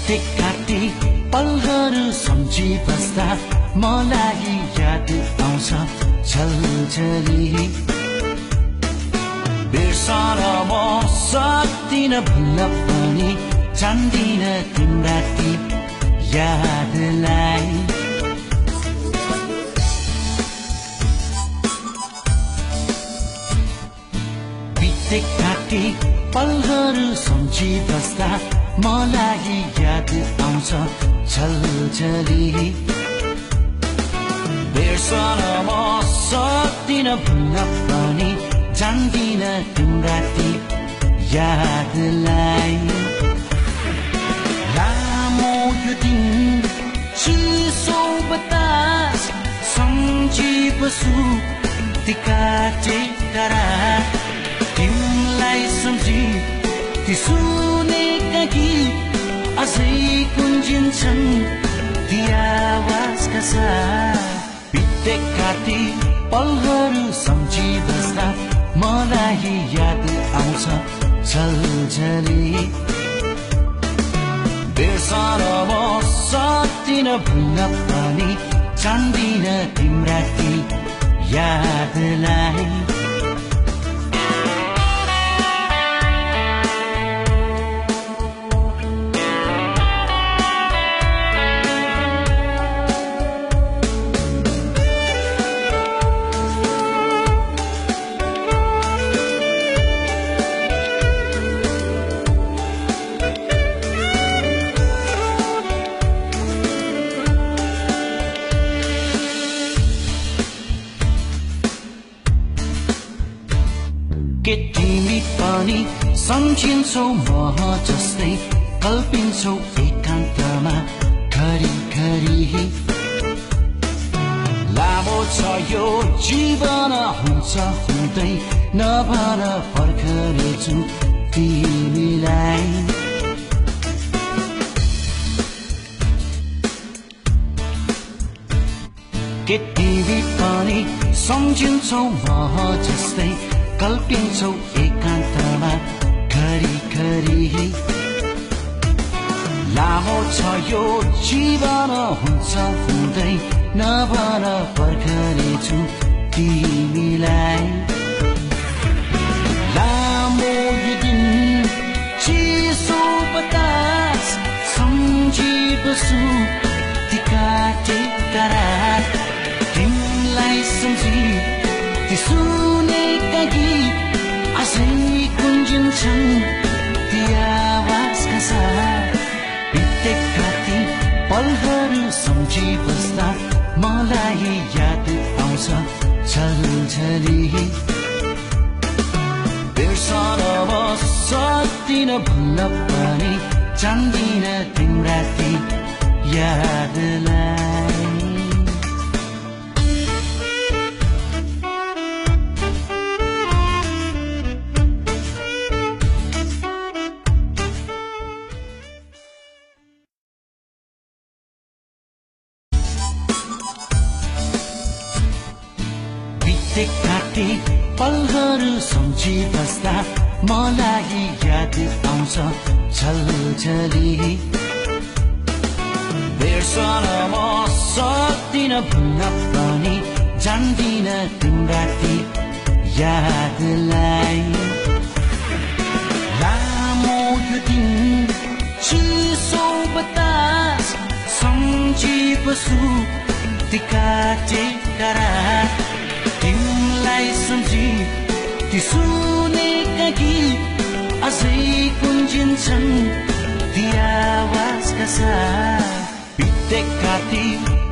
काटे पलहरू सम्झी बस्दा मलाई याद आउँछ झलझली बिर्सन म सक्दिन भुल्न पनि जान्दिन तिम्रा ती यादलाई काटे पलहरू सम्झी बस्दा मलाई याद आउँछ झलझली बिर्सन म सक्दिन भुल्न पनि जान्दिन तिम्रा ती यादलाई लामो यो दिन चिसो बतास सम्झी बसु ती काटेका रात तिमलाई सम्झी ती सुनेका गीत अझै गुन्जिन्छन् ती आवाजका साथ बितेका ती पलहरू सम्झी बस्दा मलाई याद आउँछ झलझली बिर्सन म सक्दिन भुल्न पनि जान्दिन तिम्रा ती यादलाई के तिमी पनि सम्झिन्छौ म जस्तै कल्पिन्छौ एकान्तमा घरिघरि लामो छ यो जीवन हुन्छ हुँदै नभन पर्खनेछु तिमीलाई के तिमी पनि सम्झिन्छौ म जस्तै कल्पिन्छौ एकान्तमा घरिघरि लामो छ यो जीवन हुन्छ हुँदै नभन पर्खनेछु तिमीलाई लामो यो दिन चिसो बतास सम्झी बसु ती काटेका रात तिमीलाई सम्झी ती सुनेका गीत अझै गुन्जिन्छन् ती आवाजका साथ बितेका ती पलहरू सम्झी बस्दा मलाई याद आउँछ झलझली बिर्सन म सक्दिन भुल्न पनि जान्दिन तिम्रा ती यादलाई काटे पलहरू सम्झी बस्दा मलाई याद आउँछ झलझली बिर्सन म सक्दिन भुल्न पनि जान्दिन तिम्रा ती यादलाई लामो यो दिन चिसो बतास सम्झी बसु ती काटेका रात तिमलाई सम्झी ती सुनेका गीत अझै गुन्जिन्छन् ती आवाजका साथ बितेका ती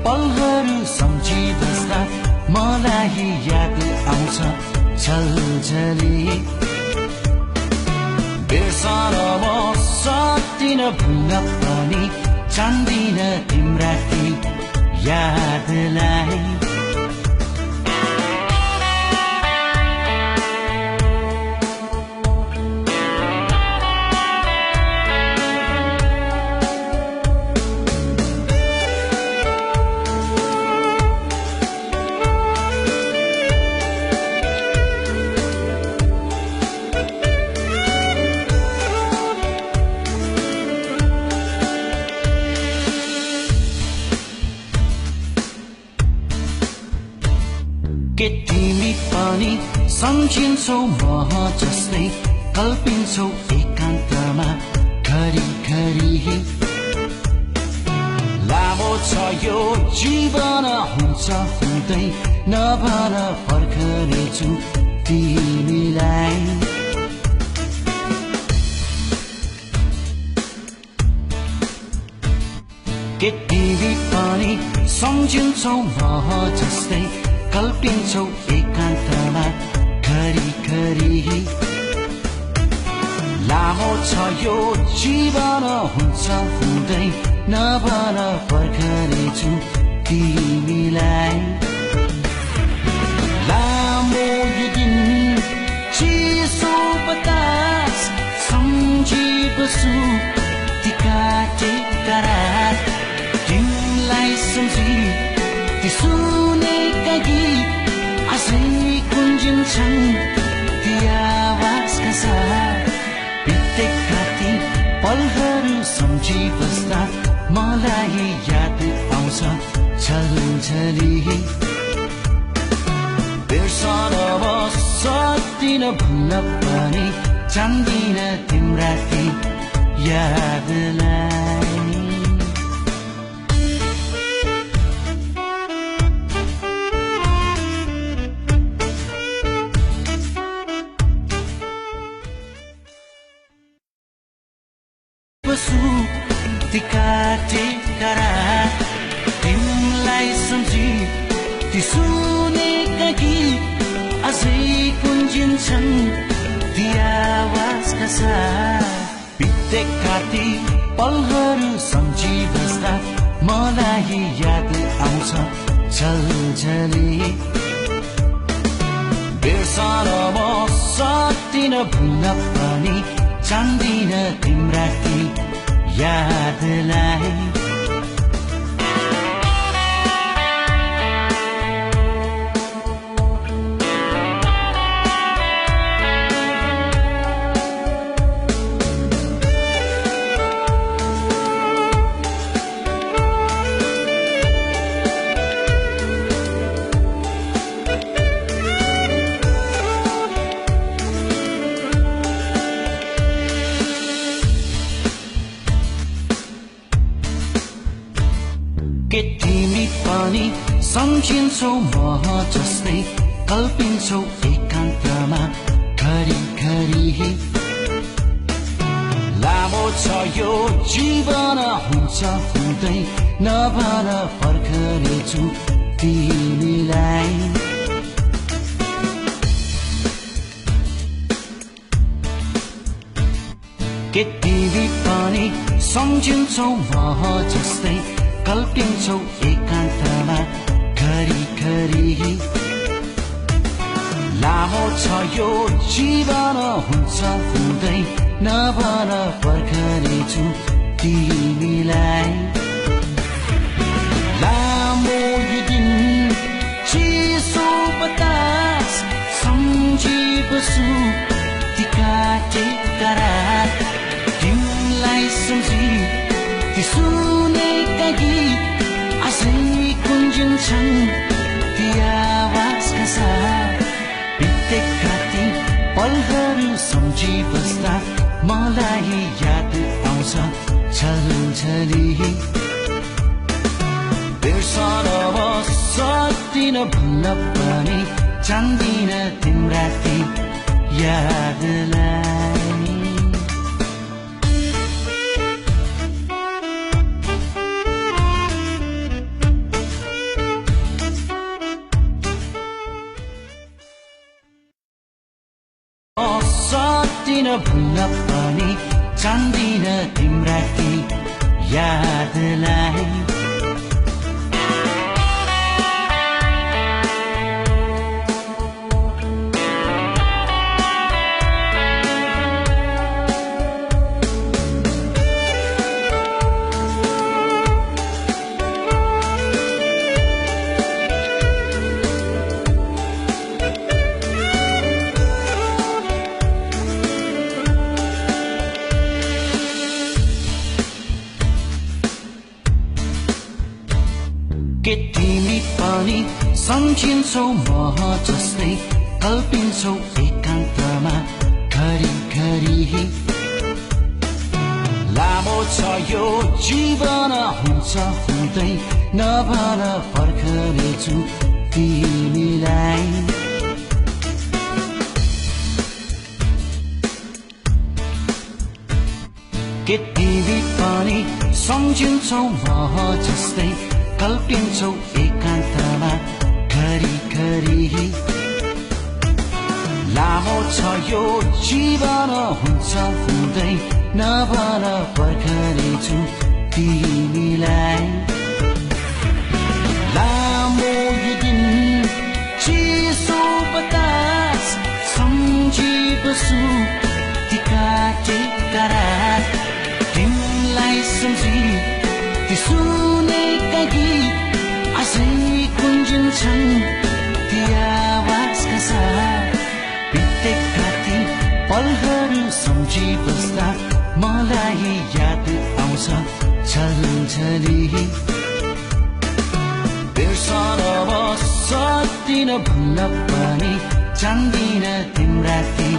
पलहरू सम्झी बस्दा मलाई याद आउँछ झलझली बिर्सन म सक्दिन भुल्न पनि जान्दिन तिम्रा ती यादलाई सम्झिन्छौ म जस्तै कल्पिन्छौ एकान्तमा घरिघरि लामो छ यो जीवन हुन्छ हुँदै नभन फर्कनेछु तिमीलाई के तिमी पनि सम्झिन्छौ म जस्तै कल्पिन्छौ एकान्तमा घरिघरि लामो छ यो जीवन हुन्छ हुँदै नभन फर्कनेछु तिमीलाई लामो यो दिन चिसो बतास सम्झिबस्छु ती काटेका रात तिमीलाई सम्झी ती सुनेका गीत आजै गुन्जिन्छन् ती आवाजका साथ बितेका ती पलहरू सम्झी बस्दा मलाई याद आउँछ झलझली बिर्सन म सक्दिन भुल्न पनि जान्दिन तिम्रा ती यादलाई ती काटेका रात तिमीलाई सम्झी ती सुनेका गीत अझै गुन्जिन्छन् ती आवाजका साथ बितेका ती पलहरू सम्झी बस्दा मलाई याद आउँछ झलझली बिर्सन म सक्दिन भुल्न पनि जान्दिन तिम्रा ती यादलाई के तिमी पनि सम्झिन्छौ म जस्तै कल्पिन्छौ एकान्तमा घरिघरि लामो छ यो जीवन हुन्छ हुँदै नभन फर्कनेछु तिमीलाई के तिमी पनि सम्झिन्छौ म जस्तै कल्पिन्छौ एकान्तमा घरिघरि लामो छ यो जीवन हुन्छ हुँदै नभन फर्कनेछु तिमीलाई लामो यो दिन चिसो बतास सम्झिबस्छु ती काटेका रात तिमीलाई सम्झी ती सुनेका गीत आजै गुन्जिन्छन् ती आवाजका साथ बितेका ती पलहरू सम्झी बस्दा मलाई याद आउँछ झलझली बिर्सन म सक्दिन भुल्न पनि जान्दिन तिम्रा ती यादलाई सक्दिन भुल्न पनि जान्दिन तिम्रा ती यादलाई के तिमी पनि सम्झिन्छौ म जस्तै कल्पिन्छौ एकान्तमा घरिघरि लामो छ यो जीवन हुन्छ हुँदै नभन पर्खनेछु तिमीलाई के तिमी पनि सम्झिन्छौ म जस्तै कल्पिन्छौ एकान्तमा घरिघरि लामो छ यो जीवन हुन्छ हुँदै नभन पर्खनेछु तिमीलाई लामो यो दिन चिसो बतास सम्झी बसु ती काटेका रात तिमीलाई सम्झी ती सुनेका गीत आजै गुन्जिन्छन् ती आवाजका साथ बितेका ती पलहरू सम्झी बस्दा मलाई याद आउँछ छलछली बिर्सन म सक्दिन भन्न पनि जान्दिन तिम्रा ती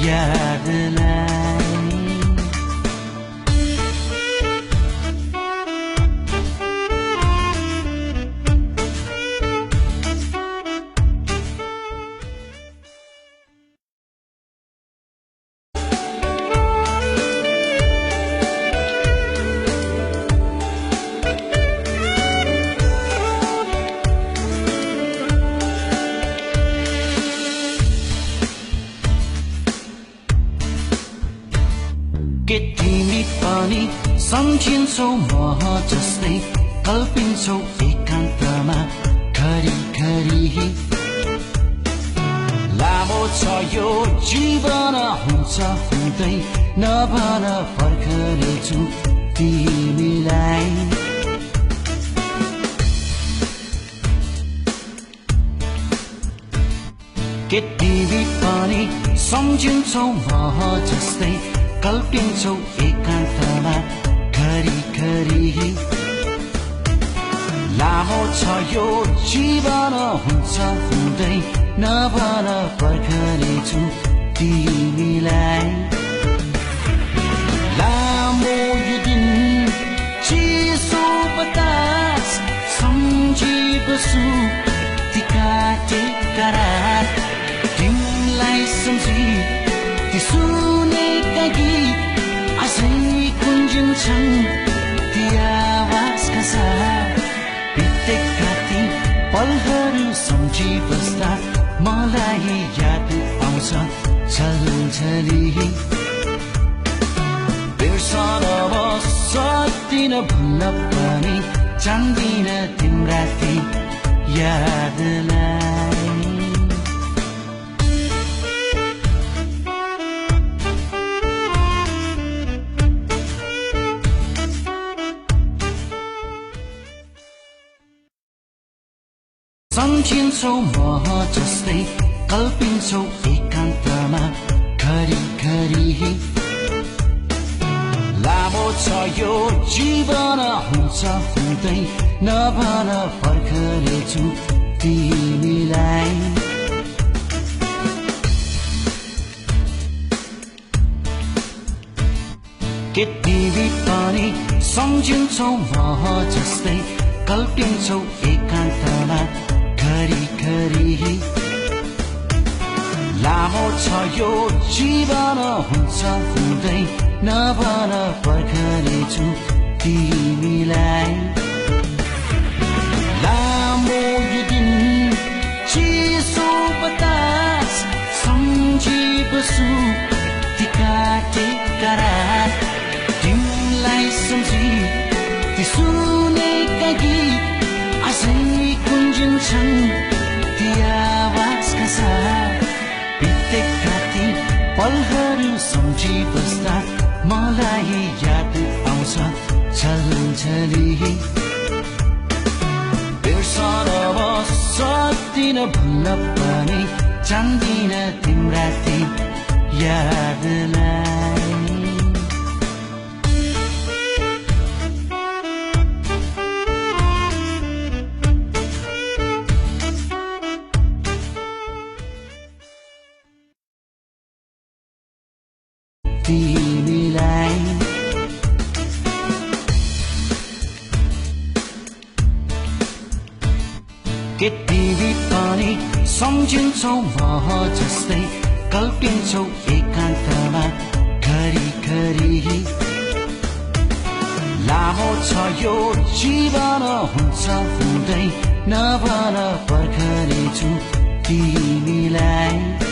यादलाई के तिमी पनि सम्झिन्छौ म जस्तै कल्पिन्छौ एकान्तमा घरिघरि लामो छ यो जीवन हुन्छ हुँदै नभन पर्खनेछु तिमीलाई के तिमी पनि सम्झिन्छौ म जस्तै कल्पिन्छौ एकान्तमा घरिघरि लामो छ यो जीवन हुन्छ हुँदै नभन पर्खनेछु तिमीलाई लामो यो दिन चिसो बतास सम्झी बसु ती काटेका रात तिमीलाई सम्झी ती सुनेका गीत आजै गुन्जिन्छन् ती आवाजका साथ बितेका ती पलहरू सम्झी बस्दा मलाई याद आउँछ छलछली बिर्सन म सक्दिन भन्न पनि जान्दिन तिम्रा ती यादलाई सम्झिन्छौ म जस्तै कल्पिन्छौ एकान्तमा घरिघरि लामो छ यो जीवन हुन्छ हुँदै नभन पर्खनेछु तिमीलाई के तिमी पनि सम्झिन्छौ म जस्तै कल्पिन्छौ एकान्तमा घरिघरि लामो छ यो जीवन हुन्छ हुँदै नभन पर्खनेछु तिमीलाई लामो यो दिन चिसो बतास सम्झी बसु ती काटेका रात तिमीलाई सम्झी ती सुनेका गीत आजै गुन्जिन्छन् ती आवाजका साथ बितेका ती पलहरू सम्झी बस्दा मलाई याद आउँछ छलछली बिर्सन म सक्दिन भन्न पनि जान्दिन तिम्रा ती यादलाई के तिमी पनि सम्झिन्छौ म जस्तै कल्पिन्छौ एकान्तमा घरिघरि लामो छ यो जीवन हुन्छ हुँदै नभन पर्खनेछु तिमीलाई